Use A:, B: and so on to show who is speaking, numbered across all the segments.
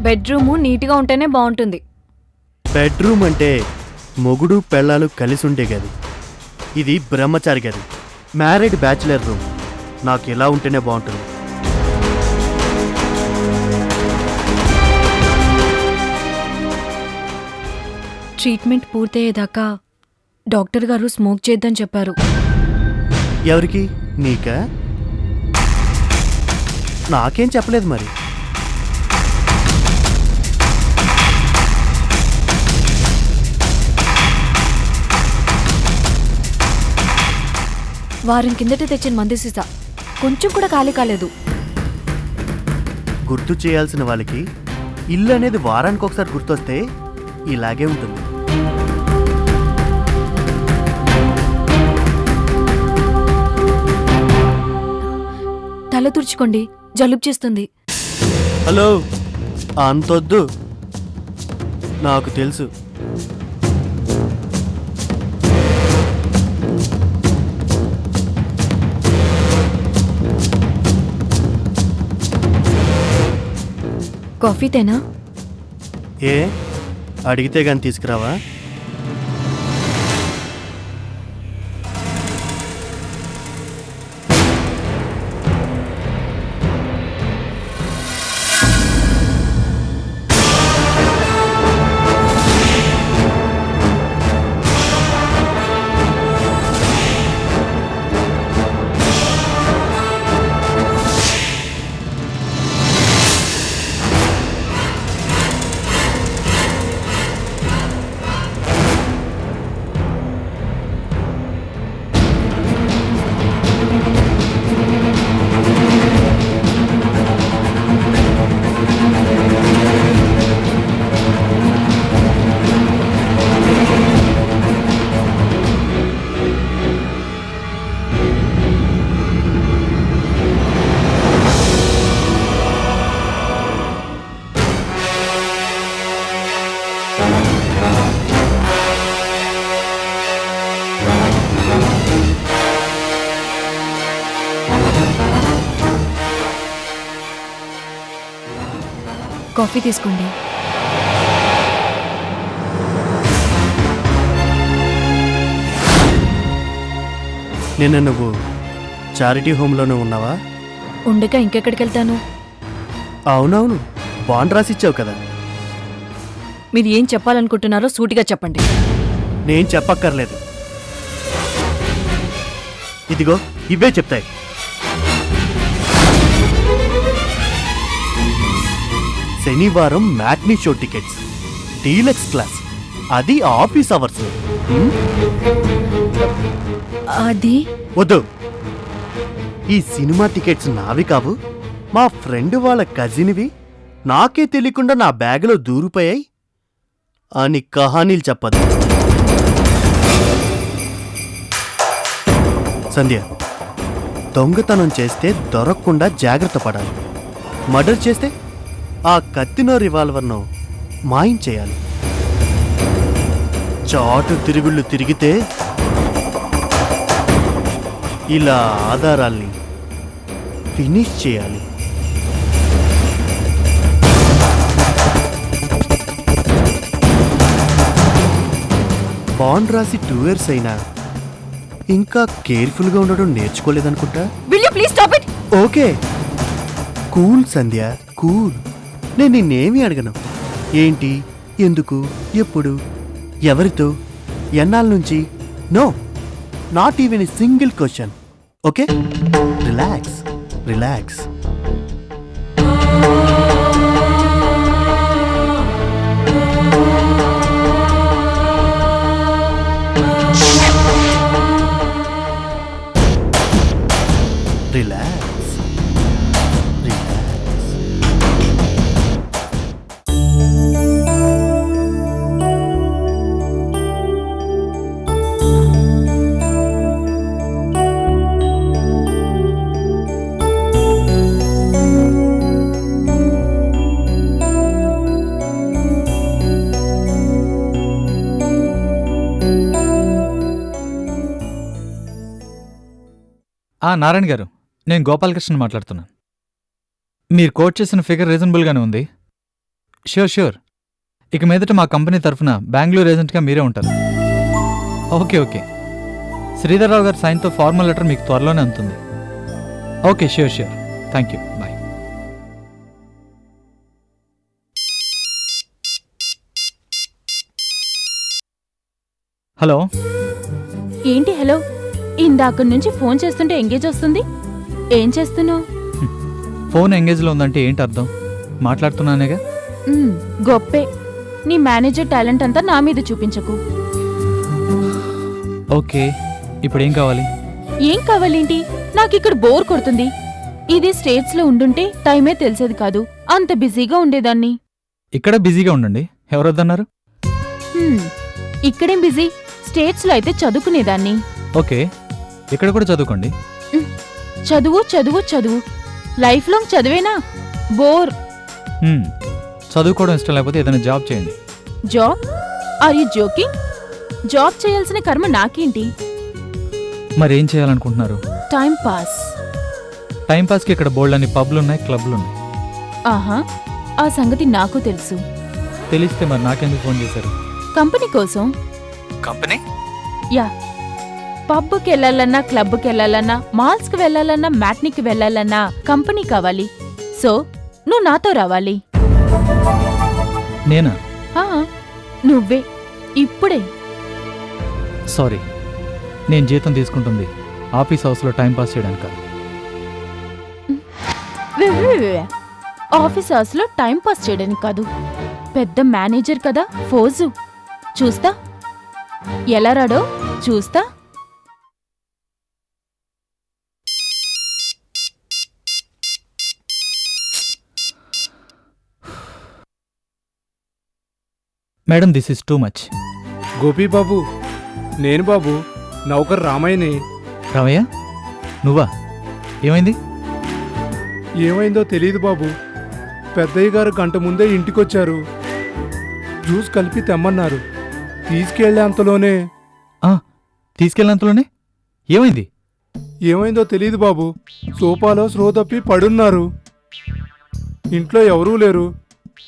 A: Bedroom నీట్గా ఉంటేనే బాగుంటుంది.
B: బెడ్రూమ్ అంటే మొగుడు పెళ్ళాలు కలిసి ఉండే గది. ఇది బ్రహ్మచారి గది, మ్యారీడ్ బ్యాచిలర్ రూమ్. నాకు ఎలా ఉంటేనే బాగుంటుంది.
A: ట్రీట్మెంట్ పూర్తయ్యేదాకా డాక్టర్ గారు స్మోక్ చేద్దని చెప్పారు.
B: ఎవరికి? నీకా? నాకేం చెప్పలేదు మరి.
A: వారం కిందట తెచ్చిన మందు సీసా కొంచెం కూడా ఖాళీ కాలేదు.
B: గుర్తు చేయాల్సిన వాళ్ళకి ఇల్లు అనేది వారానికి ఒకసారి గుర్తొస్తే ఇలాగే ఉంటుంది.
A: తల తుడుచుకోండి, జలుబు చేస్తుంది.
B: హలో, అంతొద్దు, నాకు తెలుసు.
A: కాఫీ తేనా?
B: ఏ అడిగితే గాని తీసుకురావా?
A: కాఫీ తీసుకోండి.
B: నిన్న నువ్వు చారిటీ హోమ్లోనే ఉన్నావా?
A: ఉండగా ఇంకెక్కడికి వెళ్తాను?
B: అవునవును, బాండ్ రాసిచ్చావు కదా.
A: మీరు ఏం చెప్పాలనుకుంటున్నారో సూటిగా చెప్పండి.
B: నేను చెప్పక్కర్లేదు, ఇదిగో ఇవే చెప్తాయి. శనివారం matinee show tickets, deluxe class, అది ఆఫీస్ అవర్స్.
A: అది
B: వద్దు, ఈ సినిమా టికెట్స్ నావి కావు, మా ఫ్రెండ్ వాళ్ళ కజిన్వి. నాకే తెలియకుండా నా బ్యాగులో దూరిపోయాయి అని కహానీలు చెప్పదు. సంధ్య, దొంగతనం చేస్తే దొరకకుండా జాగ్రత్త పడాలి. మర్డర్ చేస్తే ఆ కత్తినో రివాల్వర్నో మాయించేయాలి. చాటు తిరుగుళ్ళు తిరిగితే ఇలా ఆధారాల్ని ఫినిష్ చేయాలి. బాండ్ రాసి 2 years అయినా ఇంకా కేర్ఫుల్గా ఉండడం నేర్చుకోలేదనుకుంటా.
A: Will you please stop it?
B: Okay, cool Sandhya, cool. నేను నిన్నేమీ అడగను. ఏంటి, ఎందుకు, ఎప్పుడు, ఎవరితో, ఎన్నాళ్ళ నుంచి. No, not even a single question. Okay, relax relax. Relax relax.
C: Narayana garu, నేను గోపాలకృష్ణ మాట్లాడుతున్నాను. మీరు కోట్ చేసిన ఫిగర్ రీజనబుల్గానే ఉంది. Sure sure. ఇక మీదట మా కంపెనీ తరఫున బెంగళూరు ఏజెంట్గా మీరే ఉంటారు. Okay okay. శ్రీధర్రావు గారి సైన్తో ఫార్మల్ లెటర్ మీకు త్వరలోనే అందుతుంది. Okay sure sure. Thank you. Bye. Hello.
D: ఏంటి హలో? ఇందాక నుంచి ఫోన్ చేస్తుంటే ఎంగేజ్ వస్తుంది. ఏం చేస్తున్నావు?
C: ఫోన్ ఎంగేజ్లో ఉందంటే ఏంటి అర్థం? మాట్లాడుతున్నానేగా.
D: గొప్పే. నీ మేనేజర్ టాలెంట్ అంతా నా మీద చూపించకు.
C: ఓకే, ఇప్పుడు ఏం కావాలి?
D: ఏం కావాలేంటి? నాకిక్కడ బోర్ కొడుతుంది. ఇది స్టేట్స్ లో ఉండుంటే టైమే తెలిసేది కాదు. అంత బిజీగా ఉండేదాన్ని.
C: ఇక్కడ బిజీగా ఉండండి. ఎవరొద్దన్నారు?
D: ఇక్కడేం బిజీ? స్టేట్స్ లో అయితే చదువుకునేదాన్ని.
C: ఓకే, ఇక్కడ కూడా చదువుకోండి.
D: చదువు చదువు చదువు. లైఫ్ లాంగ్ చదివేనా? బోర్.
C: చదువుకోవడం ఇష్టం లేకపోతే ఏదైనా జాబ్ చేయండి.
D: Job? Are you joking? Job చేయాల్సిన కర్మ నాకేంటి?
C: మరేం చేయాలనుకుంటున్నారు?
D: Time pass.
C: టైంపాస్కి ఇక్కడ బోల్డ్ పబ్లున్నాయి, క్లబ్లున్నాయి.
D: ఆహా, ఆ సంగతి నాకు తెలుసు.
C: తెలిస్తే మరి నాకెందుకు ఫోన్ చేశారు?
D: కంపెనీ కోసం.
C: కంపెనీ?
D: యా. పబ్కి వెళ్ళాలన్నా, క్లబ్కి వెళ్ళాలన్నా, మాల్స్కి వెళ్ళాలన్నా, మ్యాట్నీకి వెళ్ళాలన్నా కంపెనీ కావాలి. సో నువ్వు నాతో రావాలి.
C: నేనా?
D: నువ్వే. ఇప్పుడే.
C: సారీ, నేను జీతం తీసుకుంటుంది ఆఫీస్ హౌస్లో టైంపాస్ చేయడానికి కాదు.
D: ఆఫీస్ అవర్స్ లో టైం పాస్ చేయడానికి కాదు. పెద్ద మేనేజర్ కదా ఫోజు. చూస్తా ఎలా రాడో చూస్తా.
C: Madam, this is too much.
E: Gopi babu, నేను బాబు, నౌకర్ రామయ్యని.
C: రామయ్య, నువ్వా? ఏమైంది?
E: ఏమైందో తెలీదు బాబు. పెద్దయ్య గారు గంట ముందే ఇంటికొచ్చారు. జ్యూస్ కలిపి తెమ్మన్నారు. తీసుకెళ్లే అంతలోనే.
C: తీసుకెళ్ళినంతలోనే ఏమైంది?
E: ఏమైందో తెలీదు బాబు. సోఫాలో స్రో తప్పి పడున్నారు. ఇంట్లో ఎవరూ లేరు.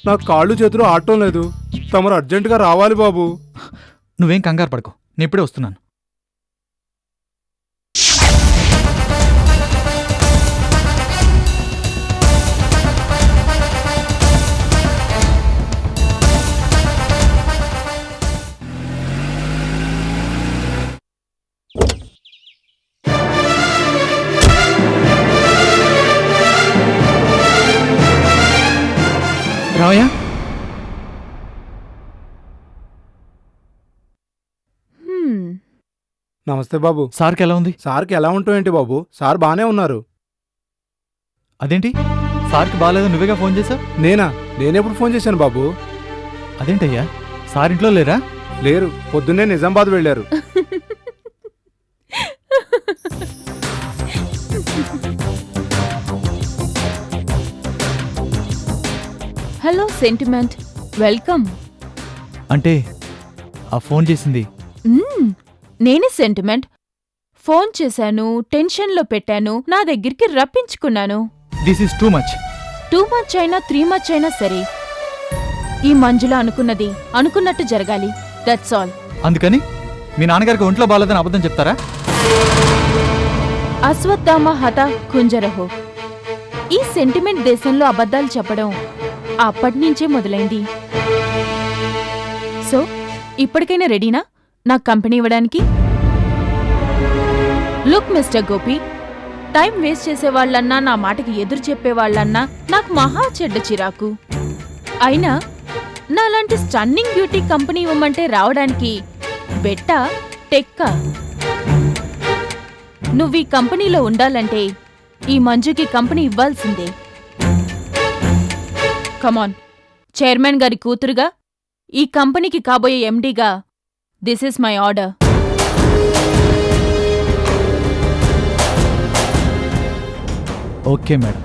E: నాకు కాళ్ళు చేతులు ఆడటం లేదు. తమరు అర్జెంటుగా రావాలి బాబు.
C: నువ్వేం కంగారు పడకు, నేను ఇప్పుడే వస్తున్నాను. రామయ్య,
E: నమస్తే బాబు.
C: సార్కి ఎలా ఉంది?
E: సార్కి ఎలా ఉంటావేంటి బాబు? సార్ బానే ఉన్నారు.
C: అదేంటి, సార్కి బాగాలేదు, నువ్వేగా ఫోన్ చేశావు?
E: నేనెప్పుడు ఫోన్ చేశాను బాబు?
C: అదేంటయ్యా, సార్ ఇంట్లో లేరా?
E: లేరు, పొద్దున్నే నిజామాబాద్ వెళ్ళారు.
D: Hello sentiment, welcome.
C: అంటే ఆ ఫోన్ చేసింది
D: నేనే సెంటిమెంట్. ఫోన్ చేశాను, టెన్షన్లో పెట్టాను, నా దగ్గరికి రప్పించుకున్నాను.
C: This is too much.
D: 2 much అయినా 3 మచ్ అయినా సరే, ఈ మంజులా అనుకున్నది అనుకున్నట్టు జరగాలి. That's all.
C: అందుకని మీ నాన్నగారికి ఒంట్లో బాగాలేదని అబద్ధం చెప్తారా?
D: అశ్వత్థామ హత కుంజరహో. ఈ సెంటిమెంట్ దేశంలో అబద్ధాలు చెప్పడం అప్పటినుంచే మొదలైంది. సో ఇప్పటికైనా రెడీనా నాకు కంపెనీ ఇవ్వడానికి? Look mister Gopi, time waste చేసేవాళ్లన్నా, నా మాటకి ఎదురు చెప్పేవాళ్లన్నా నాకు మహా చెడ్డ చిరాకు. అయినా నాలాంటి స్టన్నింగ్ బ్యూటీ కంపెనీ ఇవ్వమంటే రావడానికి బెట్టా టెక్కా? నువ్వీ కంపెనీలో ఉండాలంటే ఈ మంజుకి కంపెనీ ఇవ్వాల్సిందే. కమాన్, చైర్మన్ గారి కూతురుగా, ఈ కంపెనీకి కాబోయే ఎండీగా, this is my order.
C: Okay madam.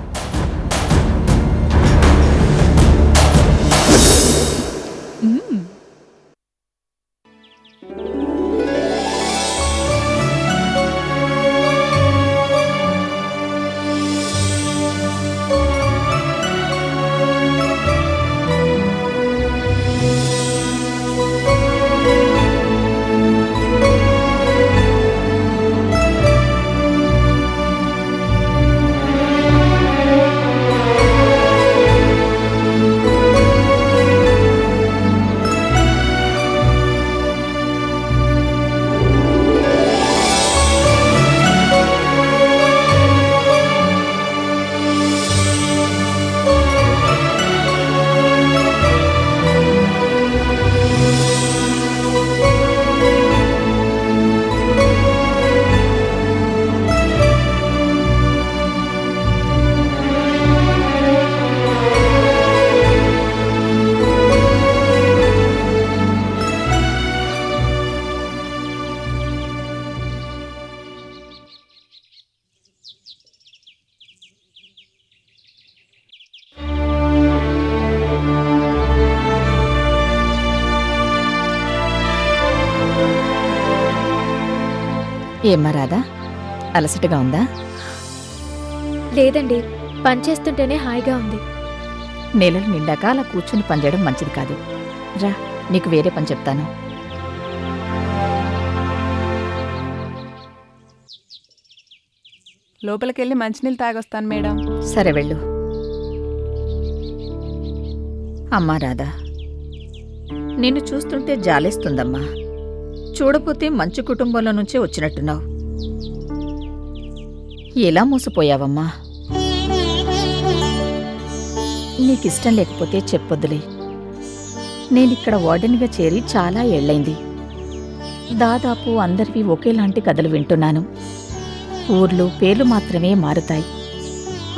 F: ఏమ్మా రాదా, అలసటగా ఉందా?
G: లేదండి, పనిచేస్తుంటేనే హాయిగా ఉంది.
F: నెలలు నిండాక అలా కూర్చుని పనిచేయడం మంచిది కాదు. రా, నీకు వేరే పని చెప్తాను.
H: లోపలికెళ్ళి మంచినీళ్ళు తాగొస్తాను మేడం.
F: సరే వెళ్ళు. అమ్మా రాధా, నిన్ను చూస్తుంటే జాలేస్తుందమ్మా. చూడపోతే మంచి కుటుంబంలో నుంచే వచ్చినట్టున్నావు. ఎలా మోసపోయావమ్మా? నీకిష్టం లేకపోతే చెప్పొద్దులే. నేనిక్కడ వార్డెన్గా చేరి చాలా ఏళ్లైంది. దాదాపు అందరివి ఒకేలాంటి కథలు వింటున్నాను. ఊర్లు పేర్లు మాత్రమే మారుతాయి.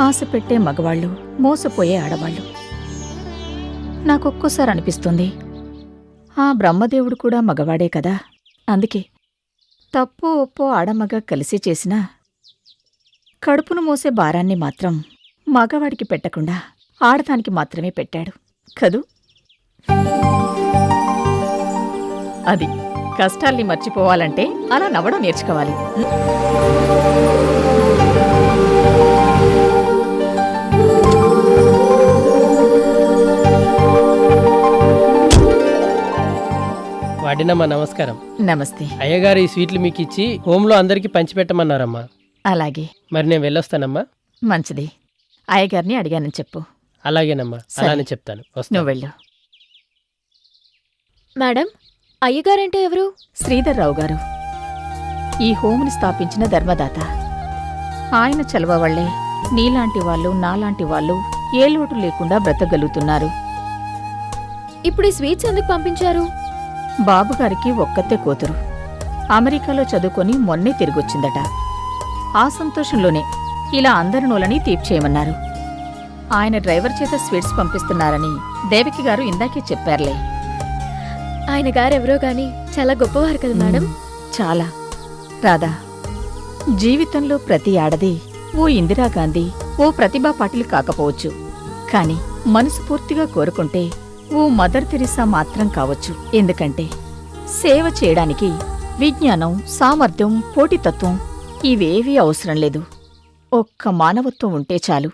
F: ఆశ పెట్టే మగవాళ్ళు, మోసపోయే ఆడవాళ్ళు. నాకొక్కోసారి అనిపిస్తుంది, ఆ బ్రహ్మదేవుడు కూడా మగవాడే కదా. అందుకే తప్పో ఒప్పో ఆడమగ కలిసి చేసినా కడుపును మోసే భారాన్ని మాత్రం మగవాడికి పెట్టకుండా ఆడదానికి మాత్రమే పెట్టాడు కదూ. అది కష్టాల్ని మర్చిపోవాలంటే అలా నవ్వడం నేర్చుకోవాలి.
I: వాడినమ్మా నమస్కారం.
F: నమస్తే.
I: అయ్యగారు ఈ స్వీట్లు మీకు ఇచ్చి హోంలో అందరికీ పంచిపెట్టమన్నారమ్మా.
F: అలాగే.
I: మరి నేను వెళ్ళొస్తానమ్మా.
F: మంచిది. అయ్యగారిని అడిగానని చెప్పు.
I: అలాగేనమ్మా,
F: సరే.
I: అలానే చెప్తాను. వస్తాను.
F: నువ్వు వెళ్ళు.
G: మేడం, అయ్యగారంటే ఎవరు?
F: శ్రీధర్రావు గారు ఈ హోముని స్థాపించిన ధర్మదాత. ఆయన చలవ వల్లే నీలాంటి వాళ్ళు, నాలాంటి వాళ్ళు ఏ లోటు లేకుండా బ్రతకగలుగుతున్నారు.
G: ఇప్పుడు ఈ స్వీట్స్ ఎందుకు పంపించారు?
F: బాబుగారికి ఒక్కతే కూతురు. అమెరికాలో చదువుకొని మొన్నే తిరిగొచ్చిందట. ఆ సంతోషంలోనే ఇలా అందరి నోలని తీర్చేయమన్నారు. ఆయన డ్రైవర్ చేత స్వీట్స్ పంపిస్తున్నారని దేవకి గారు ఇందాకే చెప్పారులే.
G: ఆయన గారెవరో గాని చాలా గొప్పవారు కదా మేడం.
F: చాలా. రాధా, జీవితంలో ప్రతి ఆడది ఓ ఇందిరాగాంధీ, ఓ ప్రతిభా పాటిల్ కాకపోవచ్చు. కాని మనసు పూర్తిగా కోరుకుంటే ఓ మదర్ తెరిసా మాత్రం కావచ్చు. ఎందుకంటే సేవ చేయడానికి విజ్ఞానం, సామర్థ్యం, పోటీతత్వం ఇవేవీ అవసరం లేదు. ఒక్క మానవత్వం ఉంటే చాలు.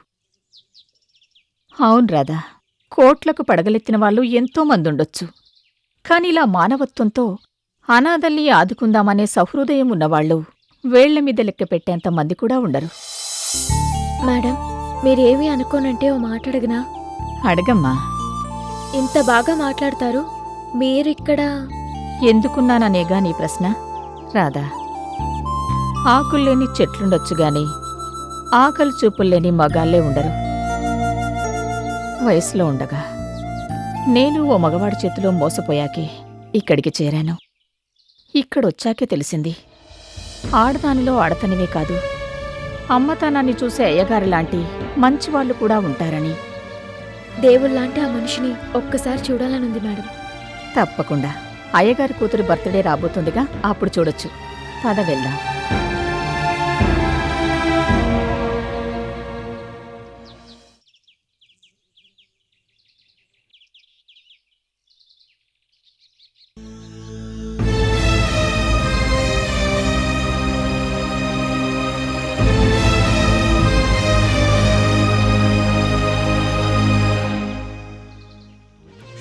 F: అవును రాధా, కోట్లకు పడగలెత్తిన వాళ్ళు ఎంతో మందుండొచ్చు. కానిలా మానవత్వంతో అనాథల్ని ఆదుకుందామనే సహృదయం ఉన్నవాళ్లు వేళ్ల మీద లెక్క పెట్టేంత మంది కూడా ఉండరు.
G: మేడం, మీరేమీ అనుకోనంటే ఓ మాట అడగనా?
F: అడగమ్మా.
G: ఇంత బాగా మాట్లాడతారు, మీరిక్కడ
F: ఎందుకున్నాననేగా నీ ప్రశ్న? రాధా, ఆకుల్లేని చెట్లుండొచ్చుగాని ఆకలి చూపుల్లేని మగాళ్లే ఉండరు. వయసులో ఉండగా నేను ఓ మగవాడి చేతిలో మోసపోయాకే ఇక్కడికి చేరాను. ఇక్కడొచ్చాకే తెలిసింది, ఆడదానిలో ఆడతనివే కాదు, అమ్మతనాన్ని చూసే అయ్యగారిలాంటి మంచివాళ్లు కూడా ఉంటారని.
G: దేవుళ్లాంటి ఆ మనిషిని ఒక్కసారి చూడాలనుంది మేడం.
F: తప్పకుండా. అయ్యగారి కూతురు బర్త్డే రాబోతుందిగా, అప్పుడు చూడొచ్చు. పద వెళ్దాం.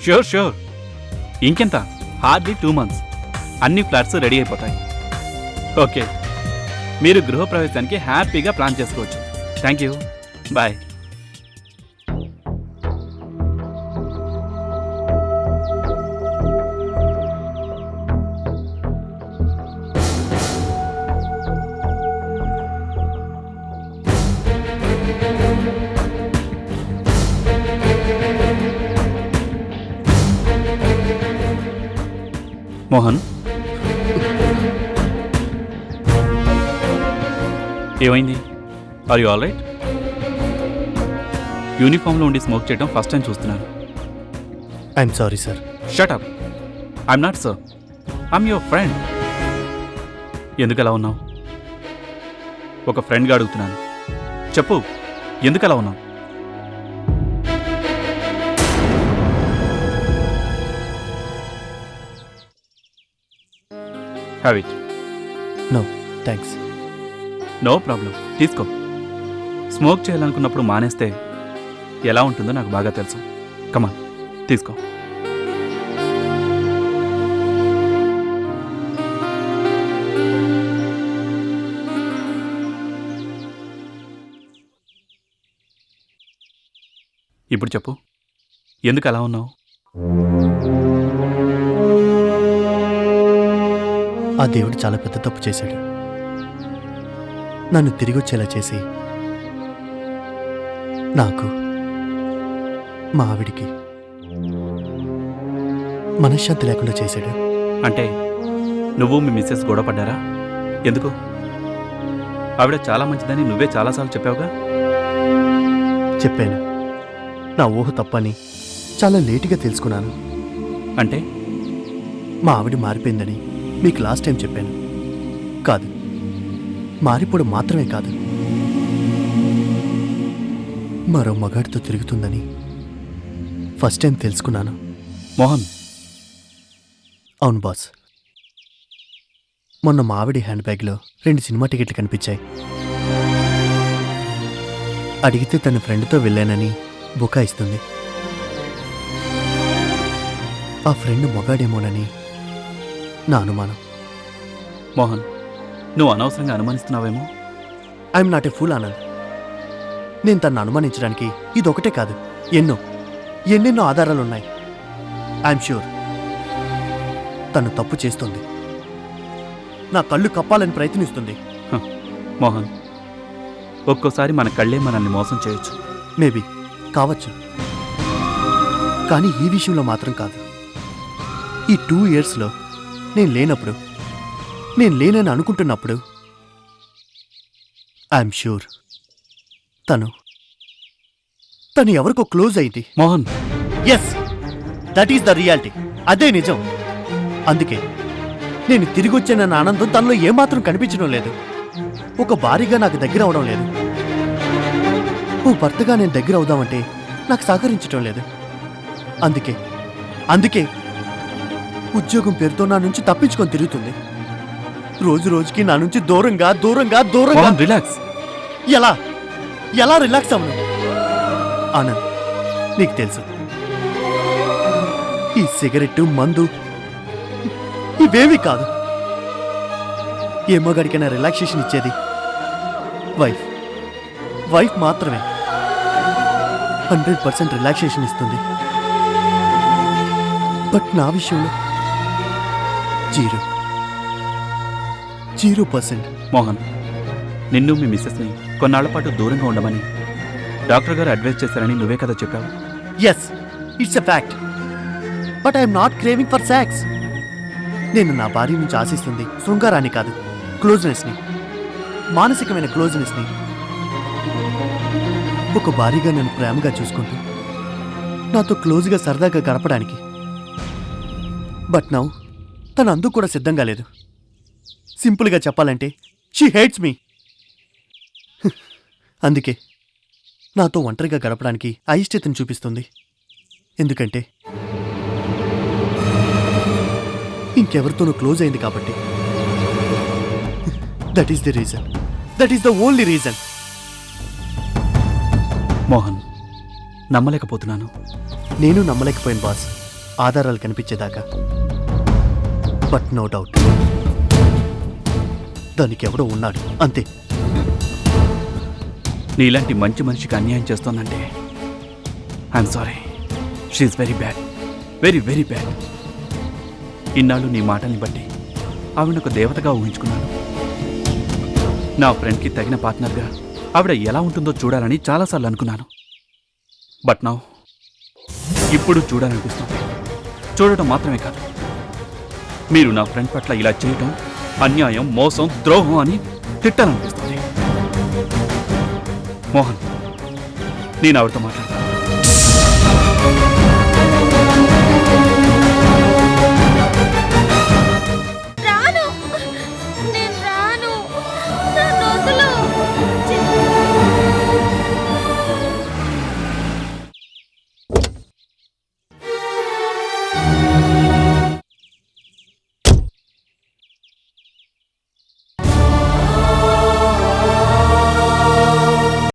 J: ష్యూర్ ష్యూర్, ఇంకెంత, హార్డ్లీ 2 months అన్ని ఫ్లాట్స్ రెడీ అయిపోతాయి. ఓకే, మీరు గృహప్రవేశానికి హ్యాపీగా ప్లాన్ చేసుకోవచ్చు. Thank you, bye. మోహన్, ఏమైంది? Are you all right? యూనిఫామ్లో ఉండి స్మోక్ చేయడం ఫస్ట్ టైం చూస్తున్నాను.
B: I'm sorry sir.
J: Shut up. I'm not sir, I'm your friend. ఎందుకు అలా ఉన్నావు? ఒక ఫ్రెండ్గా అడుగుతున్నాను, చెప్పు, ఎందుకు అలా ఉన్నావు? Have it.
B: No. Thanks.
J: No problem, తీసుకో. స్మోక్ చేయాలనుకున్నప్పుడు మానేస్తే ఎలా ఉంటుందో నాకు బాగా తెలుసు. కమాన్, తీసుకో. ఇప్పుడు చెప్పు, ఎందుకు అలా ఉన్నావు?
B: ఆ దేవుడు చాలా పెద్ద తప్పు చేశాడు. నన్ను తిరిగి వచ్చేలా చేసి నాకు, మా ఆవిడికి మనశ్శాంతి లేకుండా చేశాడు.
J: అంటే నువ్వు మీ మిస్సెస్ గొడవ పడ్డారా? ఎందుకు? ఆవిడ చాలా మంచిదని నువ్వే చాలాసార్లు చెప్పావుగా.
B: చెప్పాను, నా ఊహ తప్పని చాలా లేటుగా తెలుసుకున్నాను.
J: అంటే
B: మా ఆవిడ మారిపోయిందని మీకు లాస్ట్ టైం చెప్పాను. కాదు, మారిపోవడం మాత్రమే కాదు, మరో మగాడితో తిరుగుతుందని ఫస్ట్ టైం తెలుసుకున్నాను.
J: మోహన్.
B: అవును బాస్. మొన్న మా ఆవిడ హ్యాండ్ బ్యాగ్లో 2 సినిమా టికెట్లు కనిపించాయి. అడిగితే తన ఫ్రెండ్తో వెళ్ళానని బుకాయిస్తుంది. ఆ ఫ్రెండ్ మొగాడేమోనని నా అనుమానం.
J: మోహన్, నువ్వు అనవసరంగా అనుమానిస్తున్నావేమో.
B: I'm not a fool Anand. నేను తనను అనుమానించడానికి ఇదొకటే కాదు, ఎన్నెన్నో ఆధారాలున్నాయి. ఐఎమ్ ష్యూర్ తను తప్పు చేస్తుంది. నా కళ్ళు కప్పాలని ప్రయత్నిస్తుంది.
J: మోహన్, ఒక్కోసారి మన కళ్ళే మనల్ని మోసం చేయొచ్చు.
B: మేబీ కావచ్చు, కానీ ఈ విషయంలో మాత్రం కాదు. ఈ 2 ఇయర్స్లో నేను లేనని అనుకుంటున్నప్పుడు ఐఎమ్ ష్యూర్ తను ఎవరికో క్లోజ్ అయింది.
J: Mohan.
B: Yes, that is the reality. అదే నిజం. అందుకే నేను తిరిగి వచ్చానన్న ఆనందం తనలో ఏమాత్రం కనిపించడం లేదు. ఒక భారీగా నాకు దగ్గర అవడం లేదు. ఓ భర్తగా నేను దగ్గర అవుదామంటే నాకు సహకరించడం లేదు. అందుకే ఉద్యోగం పేరుతో నా నుంచి తప్పించుకొని తిరుగుతుంది. రోజు రోజుకి నా నుంచి దూరంగా.
J: మోహన్, రిలాక్స్.
B: ఎలా రిలాక్స్ అవ్వను? ఆనంద్, నీకు తెలుసు, ఈ సిగరెట్టు, మందు ఇవేమీ కాదు. ఏ మగాడికైనా రిలాక్సేషన్ ఇచ్చేది వైఫ్ మాత్రమే. 100% రిలాక్సేషన్ ఇస్తుంది. బట్ నా విషయంలో 0%.
J: మోహన్, నిన్ను మీ మిస్సెస్ని కొన్నాళ్ల పాటు దూరంగా ఉండమని డాక్టర్ గారు అడ్వైజ్ చేశారని నువ్వే కదా చెప్పావు.
B: Yes, it's a fact. But I'm not craving for sex. నేను నా భార్య నుంచి ఆశిస్తుంది శృంగారాన్ని కాదు, క్లోజ్నెస్ని, మానసికమైన క్లోజ్నెస్ని. ఒక భార్యగా నన్ను ప్రేమగా చూసుకుంటూ నాతో క్లోజ్గా సరదాగా గడపడానికి. బట్ నౌ తను అందుకు కూడా సిద్ధంగా లేదు. సింపుల్గా చెప్పాలంటే షీ హేట్స్ మీ. అందుకే నాతో ఒంటరిగా గడపడానికి అయిష్టతను చూపిస్తుంది. ఎందుకంటే ఇంకెవరితోనూ క్లోజ్ అయింది కాబట్టి. That is the reason. That is the only reason.
J: Mohan, నమ్మలేకపోతున్నాను.
B: నేను నమ్మలేకపోయాను బాస్, ఆధారాలు కనిపించేదాకా. బట్ నో డౌట్ దానికి ఎవడో ఉన్నాడు, అంతే.
J: నీలాంటి మంచి మనిషికి అన్యాయం చేస్తోందంటే I'm sorry. She is very bad, very very bad. ఇన్నాళ్ళు నీ మాటల్ని బట్టి ఆవిడ ఒక దేవతగా ఊహించుకున్నాను. నా ఫ్రెండ్కి తగిన పార్ట్నర్గా ఆవిడ ఎలా ఉంటుందో చూడాలని చాలాసార్లు అనుకున్నాను. బట్ నౌ ఇప్పుడు చూడాలనిపిస్తుంది. చూడటం మాత్రమే కాదు, మీరు నా ఫ్రెండ్ పట్ల ఇలా చేయటం అన్యాయం, మోసం, ద్రోహం అని తిట్టాలనిపిస్తుంది. మోహన్, నేను ఆవిడతో మాట్లాడాలి.